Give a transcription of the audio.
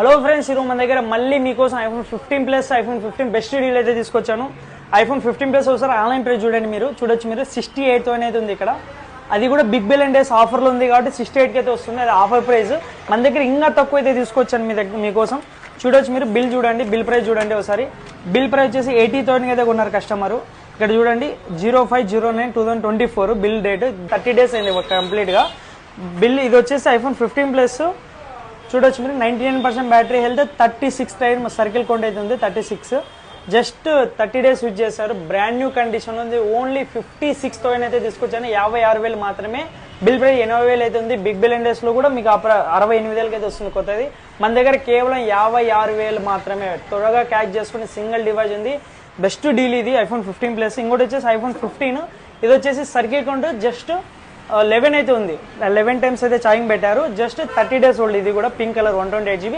Hello friends, ఈరోజు మన దగ్గర మళ్ళీ మీకోసం iPhone 15 plus iPhone 15 best deal అయితే తీసుకొచ్చాను. ఐఫోన్ 15 ప్లస్ ఒకసారి ఆన్లైన్ ప్రైస్ చూడండి, చూడొచ్చు. 68 అనేది ఉంది ఇక్కడ. అది కూడా బిగ్ బిలియన్ డేస్ ఆఫర్లో ఉంది కాబట్టి 68కి అయితే వస్తుంది. అది ఆఫర్ ప్రైస్. మన దగ్గర ఇంకా తక్కువ అయితే తీసుకొచ్చాను మీకోసం. చూడొచ్చు, బిల్ చూడండి, బిల్ ప్రైస్ చూడండి ఒకసారి. బిల్ ప్రైస్ వచ్చేసి 80,000 అయితే కొన్నారు కస్టమర్. ఇక్కడ చూడండి 05/09/2024 బిల్ డేట్. 30 డేస్ అయింది కంప్లీట్గా బిల్. ఇది వచ్చేసి ఐఫోన్ 15 ప్లస్ చూడొచ్చు 99% battery health, 36 tyre circle count అయితే ఉంది. 36 జస్ట్ 30 డేస్ యూజ్ చేస్తారు. బ్రాండ్ న్యూ కండిషన్ ఉంది. ఓన్లీ 56,000 అయితే తీసుకొచ్చాను. 56,000 మాత్రమే. బిల్ ప్రైస్ 80,000 అయితే ఉంది. బిగ్ బిలియన్ డేస్ లో కూడా మీకు 68,000 అయితే వస్తుంది కొత్తది. మన దగ్గర కేవలం 56,000 మాత్రమే. త్వరగా క్యాచ్ చేసుకుని సింగిల్ డివైస్ ఉంది. బెస్ట్ డీల్ ఇది ఐఫోన్ 15 ప్లస్. ఇంకోటి వచ్చేసి ఐఫోన్ 15. ఇది వచ్చేసి సర్కిల్ కౌంట్ జస్ట్ 11 అయితే ఉంది. 11 టైమ్స్ అయితే ఛార్జింగ్ పెట్టారు. Just 30 days old. ఇది కూడా పింక్ కలర్ 128 GB.